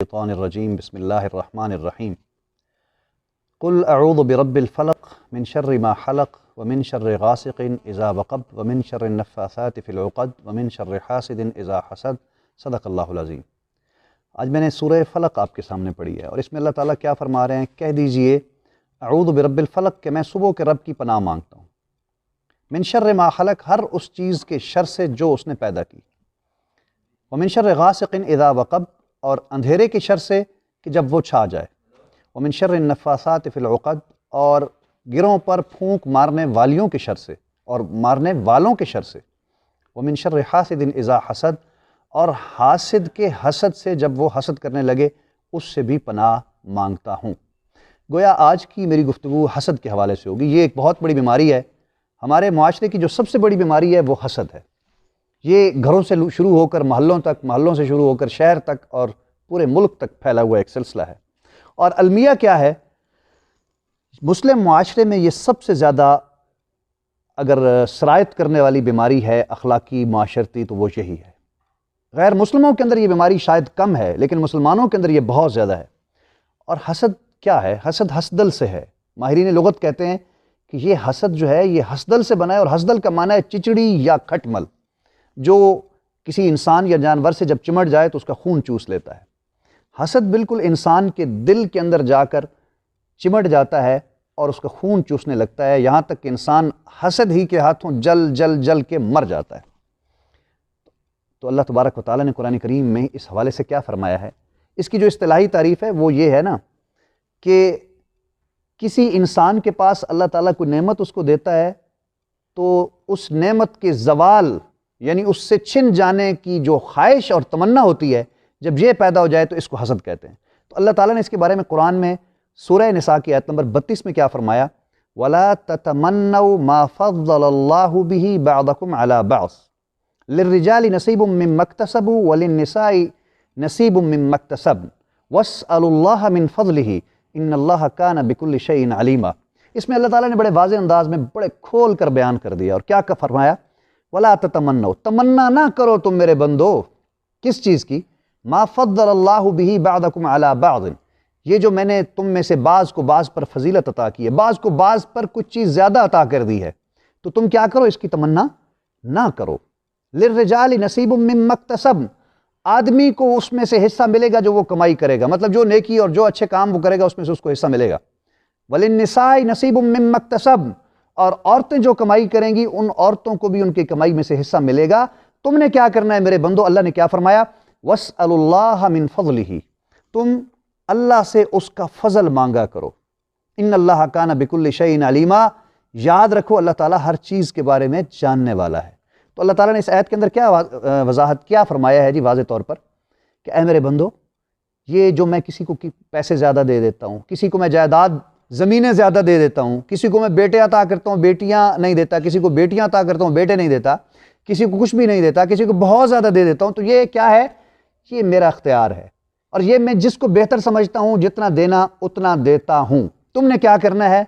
الشیطان الرجیم بسم اللہ الرحمن الرحیم قل اعوذ برب الفلق من شر ما حلق ومن شر غاسق اذا وقب ومن شر النفاثات فی العقد ومن شر حاسد اذا حسد صدق اللہ العظیم۔ آج میں نے سورہ فلق آپ کے سامنے پڑھی ہے اور اس میں اللہ تعالیٰ کیا فرما رہے ہیں، کہہ دیجئے اعوذ برب الفلق کہ میں صبح کے رب کی پناہ مانگتا ہوں، من شر ما خلق ہر اس چیز کے شر سے جو اس نے پیدا کی، ومن شر غاسق اذا وقب اور اندھیرے کے شر سے کہ جب وہ چھا جائے، ومن شر النفاثات فی العقد اور گروں پر پھونک مارنے والیوں کے شر سے اور مارنے والوں کے شر سے، ومن شر حاسد اذا حسد اور حاسد کے حسد سے جب وہ حسد کرنے لگے اس سے بھی پناہ مانگتا ہوں۔ گویا آج کی میری گفتگو حسد کے حوالے سے ہوگی۔ یہ ایک بہت بڑی بیماری ہے، ہمارے معاشرے کی جو سب سے بڑی بیماری ہے وہ حسد ہے۔ یہ گھروں سے شروع ہو کر محلوں تک، محلوں سے شروع ہو کر شہر تک اور پورے ملک تک پھیلا ہوا ایک سلسلہ ہے۔ اور المیہ کیا ہے؟ مسلم معاشرے میں یہ سب سے زیادہ اگر سرایت کرنے والی بیماری ہے اخلاقی معاشرتی تو وہ یہی ہے۔ غیر مسلموں کے اندر یہ بیماری شاید کم ہے لیکن مسلمانوں کے اندر یہ بہت زیادہ ہے۔ اور حسد کیا ہے؟ حسد حسدل سے ہے۔ ماہرین لغت کہتے ہیں کہ یہ حسد جو ہے یہ حسدل سے بنا ہے، اور حسدل کا معنی ہے چچڑی یا کھٹمل، جو کسی انسان یا جانور سے جب چمٹ جائے تو اس کا خون چوس لیتا ہے۔ حسد بالکل انسان کے دل کے اندر جا کر چمٹ جاتا ہے اور اس کا خون چوسنے لگتا ہے، یہاں تک کہ انسان حسد ہی کے ہاتھوں جل جل جل کے مر جاتا ہے۔ تو اللہ تبارک و تعالیٰ نے قرآن کریم میں اس حوالے سے کیا فرمایا ہے؟ اس کی جو اصطلاحی تعریف ہے وہ یہ ہے نا کہ کسی انسان کے پاس اللہ تعالیٰ کوئی نعمت اس کو دیتا ہے تو اس نعمت کے زوال یعنی اس سے چھن جانے کی جو خواہش اور تمنا ہوتی ہے، جب یہ پیدا ہو جائے تو اس کو حسد کہتے ہیں۔ تو اللہ تعالیٰ نے اس کے بارے میں قرآن میں سورہ نساء کی آیت نمبر 32 میں کیا فرمایا؟ وَلَا تَتَمَنَّوْا مَا فَضَّلَ اللَّهُ بِهِ بَعْضَكُمْ عَلَى بَعْضٍ لِلرِّجَالِ نَصِيبٌ مِّمَّا اكْتَسَبُوا وَلِلنِّسَاءِ نَصِيبٌ مِّمَّا اكْتَسَبْنَ وَاسْأَلُوا اللَّهَ مِن فَضْلِهِ إِنَّ اللَّهَ كَانَ بِكُلِّ شَيْءٍ عَلِيمًا۔ اس میں اللہ تعالیٰ نے بڑے واضح انداز میں بڑے کھول کر بیان کر دیا، اور کیا فرمایا؟ وَلَا تَتَمَنَّوْا تمنا نہ کرو تم میرے بندو، کس چیز کی؟ مَا فَضَّلَ اللَّهُ بِهِ بَعْضَكُمْ عَلَى بَعْضٍ، یہ جو میں نے تم میں سے بعض کو بعض پر فضیلت عطا کی ہے، بعض کو بعض پر کچھ چیز زیادہ عطا کر دی ہے، تو تم کیا کرو؟ اس کی تمنا نہ کرو۔ لِلرِّجَالِ نَصِيبٌ مِّمَّا اكْتَسَبْنَ آدمی کو اس میں سے حصہ ملے گا جو وہ کمائی کرے گا، مطلب جو نیکی اور جو اچھے کام وہ کرے گا اس میں سے اس کو حصہ ملے گا۔ وَلِلنِّسَاءِ نَصِيبٌ مِّمَّا اكْتَسَبْنَ اور عورتیں جو کمائی کریں گی ان عورتوں کو بھی ان کی کمائی میں سے حصہ ملے گا۔ تم نے کیا کرنا ہے میرے بندو؟ اللہ نے کیا فرمایا؟ وَاسْأَلُوا اللَّهَ مِن فَضْلِهِ تم اللہ سے اس کا فضل مانگا کرو۔ إِنَّ اللَّهَ كَانَ بِكُلِّ شَيْءٍ عَلِيمًا یاد رکھو اللہ تعالیٰ ہر چیز کے بارے میں جاننے والا ہے۔ تو اللہ تعالیٰ نے اس آیت کے اندر کیا وضاحت کیا فرمایا ہے جی واضح طور پر کہ اے میرے بندو، یہ جو میں کسی کو پیسے زیادہ دے دیتا ہوں، کسی کو میں جائیداد زمینیں زیادہ دے دیتا ہوں، کسی کو میں بیٹے عطا کرتا ہوں بیٹیاں نہیں دیتا، کسی کو بیٹیاں عطا کرتا ہوں بیٹے نہیں دیتا، کسی کو کچھ بھی نہیں دیتا، کسی کو بہت زیادہ دے دیتا ہوں، تو یہ کیا ہے؟ یہ میرا اختیار ہے، اور یہ میں جس کو بہتر سمجھتا ہوں جتنا دینا اتنا دیتا ہوں۔ تم نے کیا کرنا ہے؟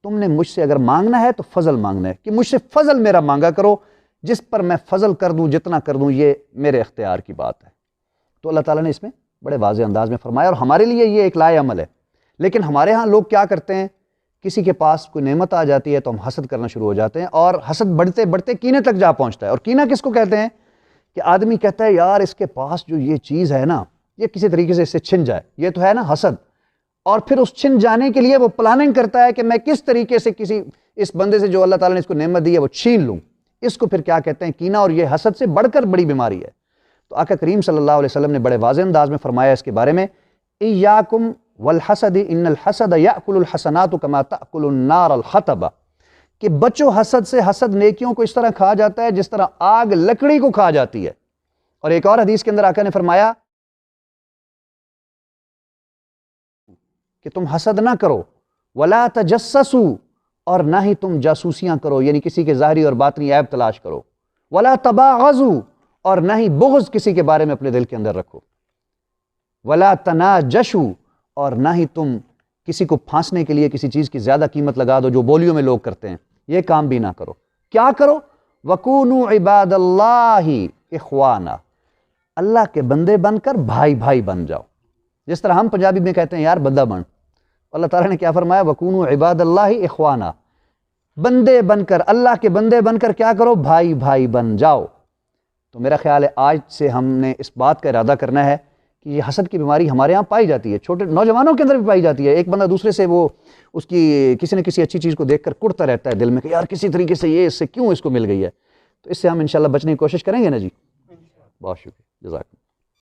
تم نے مجھ سے اگر مانگنا ہے تو فضل مانگنا ہے کہ مجھ سے فضل میرا مانگا کرو، جس پر میں فضل کر دوں جتنا کر دوں یہ میرے اختیار کی بات ہے۔ تو اللہ تعالیٰ نے اس میں بڑے واضح انداز میں فرمایا، اور ہمارے لیے یہ ایک لائق عمل ہے۔ لیکن ہمارے ہاں لوگ کیا کرتے ہیں، کسی کے پاس کوئی نعمت آ جاتی ہے تو ہم حسد کرنا شروع ہو جاتے ہیں، اور حسد بڑھتے بڑھتے کینے تک جا پہنچتا ہے۔ اور کینہ کس کو کہتے ہیں؟ کہ آدمی کہتا ہے یار اس کے پاس جو یہ چیز ہے نا یہ کسی طریقے سے اس سے چھن جائے، یہ تو ہے نا حسد، اور پھر اس چھن جانے کے لیے وہ پلاننگ کرتا ہے کہ میں کس طریقے سے کسی اس بندے سے جو اللہ تعالیٰ نے اس کو نعمت دی ہے وہ چھین لوں۔ اس کو پھر کیا کہتے ہیں؟ کینہ، اور یہ حسد سے بڑھ کر بڑی بیماری ہے۔ تو آقا کریم صلی اللہ علیہ وسلم نے بڑے واضح انداز میں فرمایا اس کے بارے میں، ایاکم والحسد ان الحسد یاکل الحسنات کما تاکل النار الحطب، کہ بچو حسد سے، حسد نیکیوں کو اس طرح کھا جاتا ہے جس طرح آگ لکڑی کو کھا جاتی ہے۔ اور ایک اور حدیث کے اندر آقا نے فرمایا کہ تم حسد نہ کرو، ولا تجسسوا اور نہ ہی تم جاسوسیاں کرو، یعنی کسی کے ظاہری اور باطنی عیب تلاش کرو، ولا تباغضوا اور نہ ہی بغض کسی کے بارے میں اپنے دل کے اندر رکھو، ولا تناجشوا اور نہ ہی تم کسی کو پھانسنے کے لیے کسی چیز کی زیادہ قیمت لگا دو جو بولیوں میں لوگ کرتے ہیں، یہ کام بھی نہ کرو۔ کیا کرو؟ وَكُونُوا عِبَادَ اللَّهِ إِخْوَانًا اللہ کے بندے بن کر بھائی بھائی بن جاؤ۔ جس طرح ہم پنجابی میں کہتے ہیں یار بندہ بن، اللہ تعالیٰ نے کیا فرمایا؟ وَكُونُوا عِبَادَ اللَّهِ إِخْوَانًا، بندے بن کر، اللہ کے بندے بن کر کیا کرو؟ بھائی بھائی بن جاؤ۔ تو میرا خیال ہے آج سے ہم نے اس بات کا ارادہ کرنا ہے کہ یہ حسد کی بیماری ہمارے ہاں پائی جاتی ہے، چھوٹے نوجوانوں کے اندر بھی پائی جاتی ہے۔ ایک بندہ دوسرے سے وہ اس کی کسی نہ کسی اچھی چیز کو دیکھ کر کڑتا رہتا ہے دل میں کہ یار کسی طریقے سے یہ اس سے کیوں اس کو مل گئی ہے۔ تو اس سے ہم انشاءاللہ بچنے کی کوشش کریں گے نا جی؟ بہت شکریہ، جزاک اللہ۔